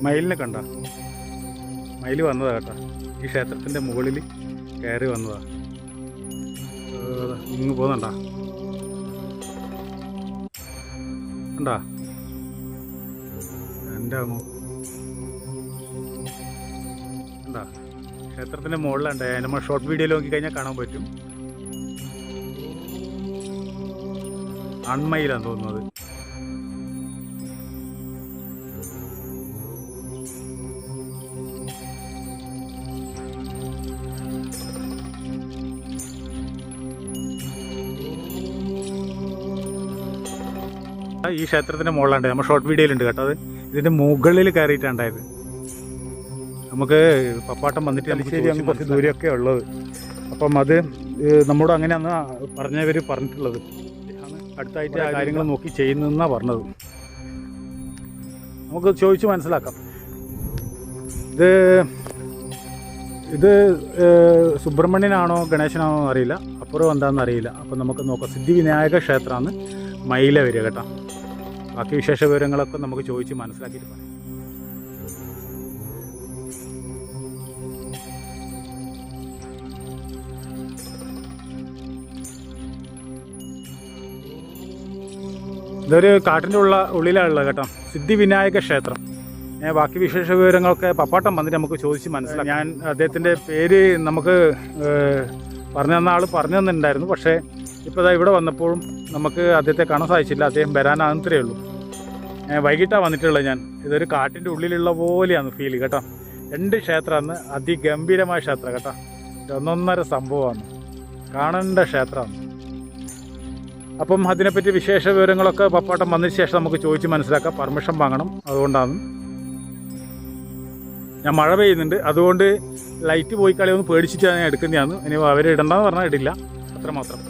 മയിലിനെ കണ്ട, മയിൽ വന്നതാ കേട്ടോ. ഈ ക്ഷേത്രത്തിൻ്റെ മുകളിൽ കയറി വന്നതാ. ഇങ്ങ് പോകുന്നുണ്ടാ, കണ്ടാ എൻ്റെ അമ്മ കണ്ടാ. ക്ഷേത്രത്തിൻ്റെ മുകളിലുണ്ട്. നമ്മൾ ഷോർട്ട് വീഡിയോയിൽ നോക്കി കഴിഞ്ഞാൽ കാണാൻ പറ്റും. ആൺമയിലാന്ന് തോന്നുന്നത്. ഈ ക്ഷേത്രത്തിൻ്റെ മുകളിലുണ്ട്. നമ്മൾ ഷോർട്ട് വീഡിയോയിലുണ്ട് കേട്ടോ. അത് ഇതിൻ്റെ മുകളിൽ കയറിയിട്ടുണ്ടായത്. നമുക്ക് പപ്പാട്ടം വന്നിട്ട് തലശ്ശേരി അങ്ങ് കുറച്ച് ദൂരമൊക്കെ ഉള്ളത്. അപ്പം അത് നമ്മോട് അങ്ങനെയാണ് പറഞ്ഞവർ പറഞ്ഞിട്ടുള്ളത്. അടുത്തായിട്ട് ആ കാര്യങ്ങൾ നോക്കി ചെയ്യുന്നതെന്നാണ് പറഞ്ഞത്. നമുക്ക് ചോദിച്ച് മനസ്സിലാക്കാം. ഇത് സുബ്രഹ്മണ്യനാണോ ഗണേശനാണോ അറിയില്ല, അപ്പുറം എന്താണെന്ന് അറിയില്ല. അപ്പം നമുക്ക് നോക്കാം. സിദ്ധിവിനായക ക്ഷേത്രമാണ് മയില വരിക കേട്ടോ. ബാക്കി വിശേഷ വിവരങ്ങളൊക്കെ നമുക്ക് ചോദിച്ച് മനസ്സിലാക്കിയിട്ട് പറയാം. ഇതൊരു കാട്ടിൻ്റെ ഉള്ളിലാണുള്ളത് കേട്ടോ, സിദ്ധിവിനായക ക്ഷേത്രം. ബാക്കി വിശേഷ വിവരങ്ങളൊക്കെ പപ്പാട്ടം വന്നിട്ട് നമുക്ക് ചോദിച്ച് മനസ്സിലാക്കാം. ഞാൻ അദ്ദേഹത്തിൻ്റെ പേര് നമുക്ക് പറഞ്ഞു തന്ന ആൾ പറഞ്ഞു തന്നിട്ടുണ്ടായിരുന്നു. പക്ഷേ ഇപ്പോൾ ഇവിടെ വന്നപ്പോഴും നമുക്ക് അദ്ദേഹത്തെ കാണാൻ സാധിച്ചില്ല. അദ്ദേഹം വരാനാകുന്നത്രേ ഉള്ളൂ. വൈകിട്ടാണ് വന്നിട്ടുള്ളത് ഞാൻ. ഇതൊരു കാട്ടിൻ്റെ ഉള്ളിലുള്ള പോലെയാണ് ഫീൽ കേട്ടോ. 2 ക്ഷേത്രമാണ്. അതിഗംഭീരമായ ക്ഷേത്രം കേട്ടോ. ഒന്നൊന്നര സംഭവമാണ്, കാണേണ്ട ക്ഷേത്രമാണ്. അപ്പം അതിനെപ്പറ്റി വിശേഷ വിവരങ്ങളൊക്കെ പപ്പാട്ടം വന്നതിന് ശേഷം നമുക്ക് ചോദിച്ച് മനസ്സിലാക്കാം. പെർമിഷൻ വാങ്ങണം, അതുകൊണ്ടാണ്. ഞാൻ മഴ പെയ്യുന്നുണ്ട്, അതുകൊണ്ട് ലൈറ്റ് പോയി കളിയൊന്ന് പേടിച്ചിട്ട് ഞാൻ എടുക്കുന്നതാണ്. ഇനി അവർ ഇടണ്ടെന്ന് പറഞ്ഞാൽ ഇടില്ല, അത്രമാത്രം.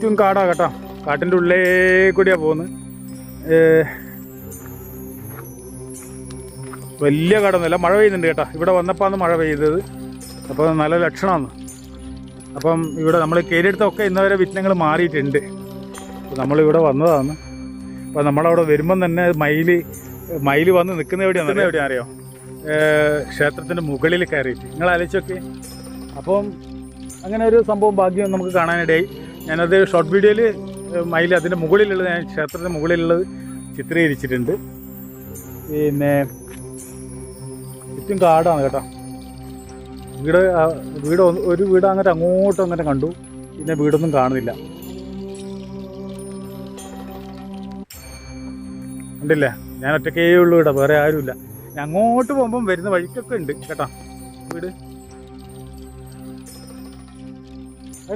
ചുറ്റും കാടാ കേട്ടോ. കാട്ടിൻ്റെ ഉള്ളേ കൂടിയാണ് പോകുന്നത്. വലിയ കാടൊന്നുമില്ല, മഴ പെയ്യുന്നുണ്ട് കേട്ടോ. ഇവിടെ വന്നപ്പോഴാണ് മഴ പെയ്തത്. അപ്പോൾ നല്ല ലക്ഷണമാണ്. അപ്പം ഇവിടെ നമ്മൾ കയറിയെടുത്തൊക്കെ ഇന്നവരെ വിഘ്നങ്ങൾ മാറിയിട്ടുണ്ട്. അപ്പോൾ നമ്മളിവിടെ വന്നതാണ്. അപ്പോൾ നമ്മളവിടെ വരുമ്പം തന്നെ മയിൽ വന്ന് നിൽക്കുന്ന എവിടെയാണ് അറിയോ? ക്ഷേത്രത്തിൻ്റെ മുകളിൽ കയറിയിട്ട്. നിങ്ങൾ ആലോചിച്ചൊക്കെ. അപ്പം അങ്ങനെ ഒരു സംഭവം ഭാഗ്യം നമുക്ക് കാണാനിടയായി. ഞാനത് ഷോർട്ട് വീഡിയോയിൽ മയിൽ അതിൻ്റെ മുകളിലുള്ളത്, ഞാൻ ക്ഷേത്രത്തിൻ്റെ മുകളിലുള്ളത് ചിത്രീകരിച്ചിട്ടുണ്ട്. പിന്നെ ചുറ്റും കാടാണ് കേട്ടോ. ഒരു വീട് അങ്ങോട്ടും അങ്ങനെ കണ്ടു. പിന്നെ വീടൊന്നും കാണുന്നില്ല, കണ്ടില്ലേ? ഞാൻ ഒറ്റക്കേ ഉള്ളൂ ഇവിടെ, വേറെ ആരുമില്ല. ഞാൻ അങ്ങോട്ട് പോകുമ്പം വരുന്ന വഴിക്കൊക്കെ ഉണ്ട് കേട്ടോ വീട്.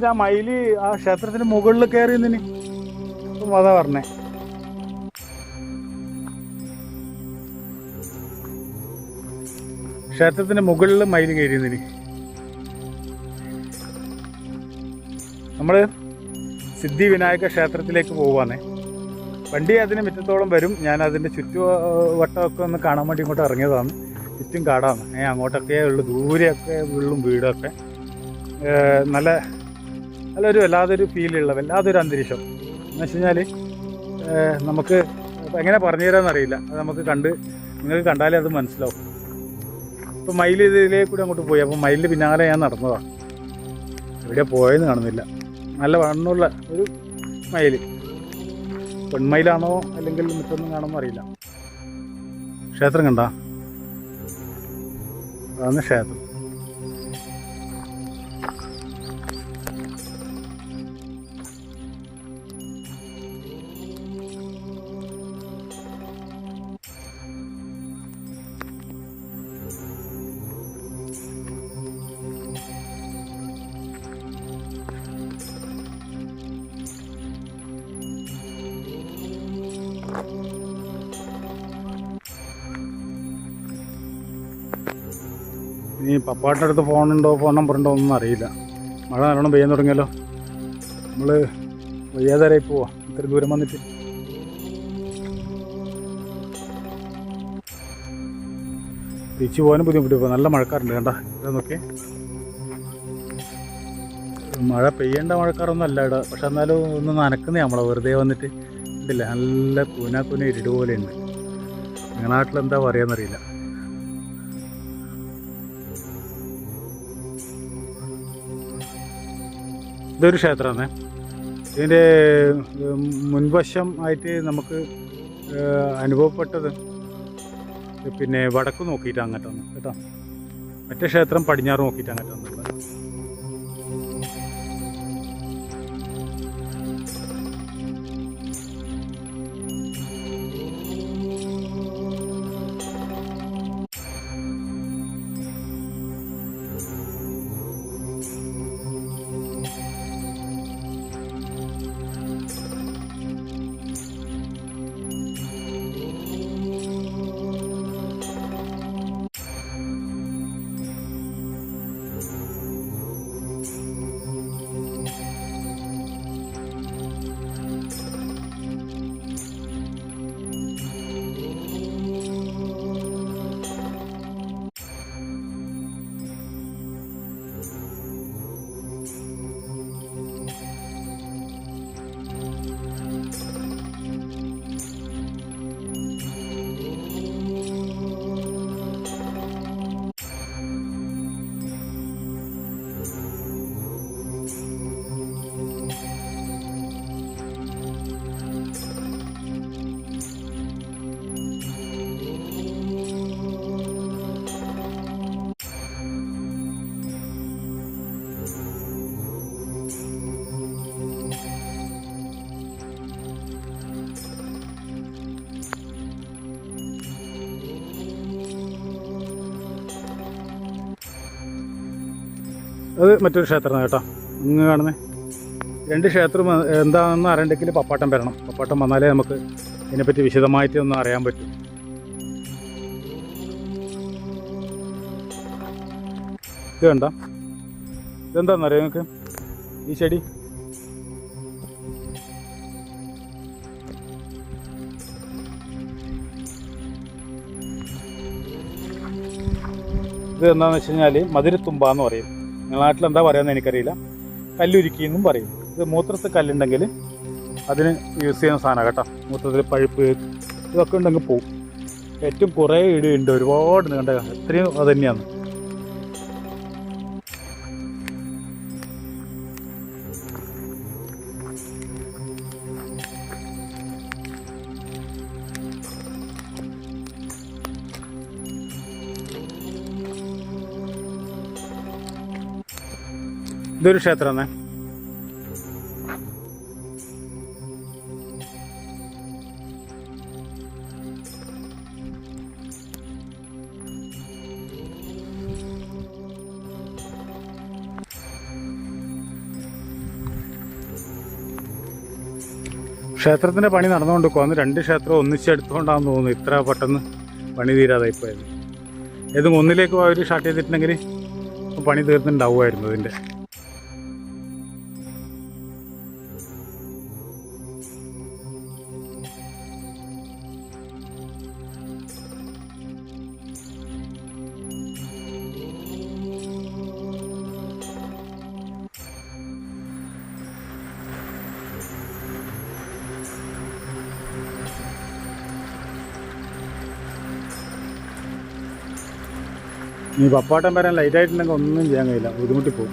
ആ മയിൽ ആ ക്ഷേത്രത്തിന് മുകളിൽ കയറിയതിന് അപ്പം അതാ പറഞ്ഞേ. ക്ഷേത്രത്തിന് മുകളിൽ മയിൽ കയറിയതിന്. നമ്മൾ സിദ്ധിവിനായക ക്ഷേത്രത്തിലേക്ക് പോവാന്നേ. വണ്ടി അതിന് മുറ്റത്തോളം വരും. ഞാൻ അതിൻ്റെ ചുറ്റുവട്ടമൊക്കെ ഒന്ന് കാണാൻ വേണ്ടി ഇങ്ങോട്ട് ഇറങ്ങിയതാണ്. ചുറ്റും കാടാണ്. അങ്ങോട്ടൊക്കെ ഉള്ളു, ദൂരെയൊക്കെ ഉള്ളും വീടൊക്കെ. നല്ലൊരു വല്ലാതൊരു ഫീലുള്ള വല്ലാതൊരു അന്തരീക്ഷം എന്ന് വെച്ച് കഴിഞ്ഞാൽ നമുക്ക് എങ്ങനെ പറഞ്ഞു തരാമെന്നറിയില്ല. അത് നമുക്ക് നിങ്ങൾക്ക് കണ്ടാലേ അത് മനസ്സിലാവും. ഇപ്പോൾ മയിൽ ഇതിലേക്ക് കൂടി അങ്ങോട്ട് പോയി. അപ്പോൾ മയിലിൻ്റെ പിന്നാലെ ഞാൻ നടന്നതാണ്. എവിടെ പോയെന്ന് കാണുന്നില്ല. നല്ല വണ്ണമുള്ള ഒരു മയിൽ. പെൺമയിലാണോ അല്ലെങ്കിൽ മറ്റൊന്നും കാണുമെന്ന് അറിയില്ല. ക്ഷേത്രം കണ്ട, അതാണ് ക്ഷേത്രം. ഇനി പപ്പാട്ടിൻ്റെ അടുത്ത് ഫോൺ നമ്പറുണ്ടോ ഒന്നും അറിയില്ല. മഴ നല്ലോണം പെയ്യാൻ തുടങ്ങിയല്ലോ. നമ്മൾ വയ്യാതാരായി പോവാ ഇത്രയും ദൂരം വന്നിട്ട്. തിരിച്ചു പോകാനും ബുദ്ധിമുട്ട്. ഇപ്പോൾ നല്ല മഴക്കാറുണ്ട് കണ്ട. ഇതൊക്കെ മഴ പെയ്യേണ്ട മഴക്കാറൊന്നും അല്ല ഇവിടെ, പക്ഷെ എന്നാലും ഒന്ന് നനക്കുന്നേ നമ്മളെ വെറുതെ വന്നിട്ട്. ഇതില്ല, നല്ല കൂന ഇരുട് പോലെ ഉണ്ട്. നിങ്ങളുടെ നാട്ടിലെന്താ പറയാന്നറിയില്ല. ഇതൊരു ക്ഷേത്രമാണ്. ഇതിൻ്റെ മുൻവശം ആയിട്ട് നമുക്ക് അനുഭവപ്പെട്ടത് പിന്നെ വടക്ക് നോക്കിയിട്ട് അങ്ങോട്ടാണ് കേട്ടോ. മറ്റേ ക്ഷേത്രം പടിഞ്ഞാറ് നോക്കിയിട്ട് അങ്ങോട്ടാണ്. അത് മറ്റൊരു ക്ഷേത്രമാണ് കേട്ടോ. ഇങ്ങ് കാണുന്നത് രണ്ട് ക്ഷേത്രം എന്താണെന്ന് അറിയണ്ടെങ്കിൽ പപ്പാട്ടം വരണം. പപ്പാട്ടം വന്നാലേ നമുക്ക് ഇതിനെപ്പറ്റി വിശദമായിട്ട് ഒന്ന് അറിയാൻ പറ്റും. ഇത് കണ്ട, ഇതെന്താണെന്നറിയാം നിങ്ങൾക്ക്? ഈ ചെടി ഇത് എന്താണെന്ന് വെച്ച് കഴിഞ്ഞാൽ മധുരത്തുമ്പ എന്ന് പറയും. നിങ്ങളുടെ നാട്ടിൽ എന്താ പറയുന്നത് എനിക്കറിയില്ല. കല്ലുരുക്കി എന്നും പറയും. ഇത് മൂത്രത്തിൽ കല്ലുണ്ടെങ്കിൽ അതിന് യൂസ് ചെയ്യുന്ന സാധനമാണ് കേട്ടോ. മൂത്രത്തിൽ പഴുപ്പ് ഇതൊക്കെ ഉണ്ടെങ്കിൽ പോവും. ഏറ്റവും കുറേ ഇടിയുണ്ട്, ഒരുപാട് കണ്ട, എത്രയും അത് തന്നെയാണ്. ഇതൊരു ക്ഷേത്രമാണ്. ക്ഷേത്രത്തിൻ്റെ പണി നടന്നുകൊണ്ടിരിക്കുവാന്ന്. രണ്ട് ക്ഷേത്രം ഒന്നിച്ചെടുത്തുകൊണ്ടാണെന്ന് തോന്നുന്നു ഇത്ര പെട്ടെന്ന് പണി തീരാതെ ഇപ്പോയത്. ഏതും ഒന്നിലേക്ക് അവർ സ്റ്റാർട്ട് ചെയ്തിട്ടുണ്ടെങ്കിൽ പണി തീർന്നിട്ടുണ്ടാവുമായിരുന്നു ഇതിൻ്റെ. ഈ പപ്പാട്ടം വരാൻ ലൈറ്റായിട്ടുണ്ടെങ്കിൽ ഒന്നും ചെയ്യാൻ കഴിയില്ല, ബുദ്ധിമുട്ടിപ്പോവും.